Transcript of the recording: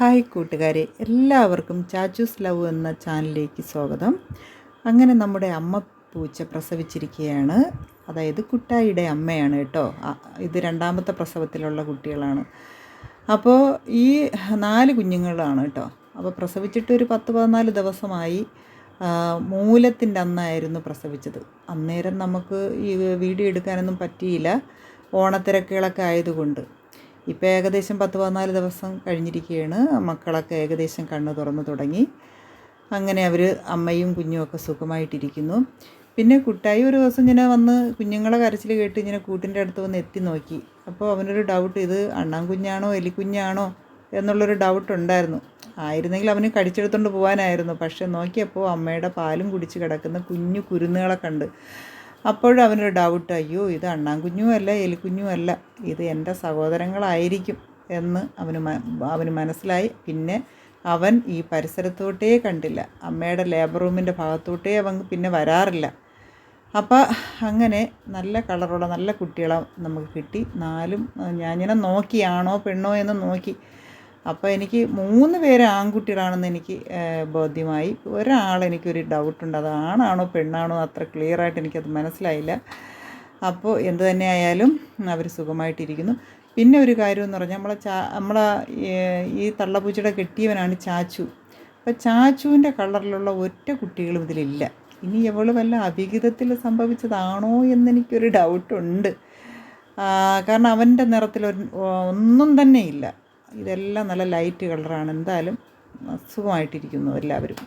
Hi കൂട്ടുകാരെ, എല്ലാവർക്കും ചാച്ചൂസ് love എന്ന ചാനലിലേക്ക് സ്വാഗതം. അങ്ങനെ നമ്മുടെ അമ്മ പൂച്ച പ്രസവിച്ചിരിക്കുകയാണ്. അതായത് കുട്ടായിയുടെ അമ്മയാണ് കേട്ടോ. ഇത് രണ്ടാമത്തെ പ്രസവത്തിലുള്ള കുട്ടികളാണ്. അപ്പോൾ ഈ 4 കുഞ്ഞുങ്ങളാണ് കേട്ടോ. അപ്പോൾ പ്രസവിച്ചിട്ട് ഒരു 10-14 ദിവസമായി. മൂലത്തിൻ്റെ അന്നായിരുന്നു പ്രസവിച്ചത്. അന്നേരം നമുക്ക് ഈ വീഡിയോ എടുക്കാനൊന്നും പറ്റിയില്ല, ഓണത്തിരക്കുകളൊക്കെ ആയതുകൊണ്ട്. ഇപ്പോൾ ഏകദേശം 10-14 ദിവസം കഴിഞ്ഞിരിക്കുകയാണ്. മക്കളൊക്കെ ഏകദേശം കണ്ണ് തുറന്നു തുടങ്ങി. അങ്ങനെ അവർ അമ്മയും കുഞ്ഞുമൊക്കെ സുഖമായിട്ടിരിക്കുന്നു. പിന്നെ കുട്ടായി ഒരു ദിവസം ഇങ്ങനെ വന്ന് കുഞ്ഞുങ്ങളെ കരച്ചിൽ കേട്ട് ഇങ്ങനെ കൂട്ടിൻ്റെ അടുത്ത് വന്ന് എത്തി നോക്കി. അപ്പോൾ അവനൊരു ഡൗട്ട്, ഇത് അണ്ണാൻകുഞ്ഞാണോ എലിക്കുഞ്ഞാണോ എന്നുള്ളൊരു ഡൗട്ട് ഉണ്ടായിരുന്നു. ആയിരുന്നെങ്കിൽ അവന് കടിച്ചെടുത്തുകൊണ്ട് പോകാനായിരുന്നു. പക്ഷെ നോക്കിയപ്പോൾ അമ്മയുടെ പാലും കുടിച്ച് കിടക്കുന്ന കുഞ്ഞു കുരുന്നുകളെ കണ്ട്. അപ്പോഴും അവനൊരു ഡൗട്ട്, അയ്യോ ഇത് അണ്ണാൻകുഞ്ഞുമല്ല എലിക്കുഞ്ഞുമല്ല, ഇത് എൻ്റെ സഹോദരങ്ങളായിരിക്കും എന്ന് അവന് മനസ്സിലായി. പിന്നെ അവൻ ഈ പരിസരത്തോട്ടേ കണ്ടില്ല. അമ്മയുടെ ലേബർ റൂമിൻ്റെ ഭാഗത്തോട്ടേ അവൻ പിന്നെ വരാറില്ല. അപ്പോൾ അങ്ങനെ നല്ല കളറുള്ള നല്ല കുട്ടികളെ നമുക്ക് കിട്ടി. 4ഉം ഞാനിങ്ങനെ നോക്കിയാണോ പെണ്ണോ എന്ന് നോക്കി. അപ്പോൾ എനിക്ക് 3 പേര് ആൺകുട്ടികളാണെന്ന് എനിക്ക് ബോധ്യമായി. എനിക്കൊരു ഡൗട്ടുണ്ട്, അത് ആണാണോ പെണ്ണാണോ അത്ര ക്ലിയറായിട്ട് എനിക്കത് മനസ്സിലായില്ല. അപ്പോൾ എന്ത് തന്നെ ആയാലും അവർ സുഖമായിട്ടിരിക്കുന്നു. പിന്നെ ഒരു കാര്യമെന്ന് പറഞ്ഞാൽ നമ്മളെ ഈ തള്ളപ്പൂച്ചയുടെ കെട്ടിയവനാണ് ചാച്ചു. അപ്പോൾ ചാച്ചുവിൻ്റെ കളറിലുള്ള ഒറ്റ കുട്ടികളും ഇതിലില്ല. ഇനി എവള് വല്ല അവിഹിതത്തിൽ സംഭവിച്ചതാണോ എന്നെനിക്കൊരു ഡൗട്ടുണ്ട്. കാരണം അവൻ്റെ നിറത്തിൽ ഒന്നും തന്നെ ഇല്ല. ഇതെല്ലാം നല്ല ലൈറ്റ് കളറാണ്. എന്തായാലും സുഖമായിട്ടിരിക്കുന്നു എല്ലാവരും.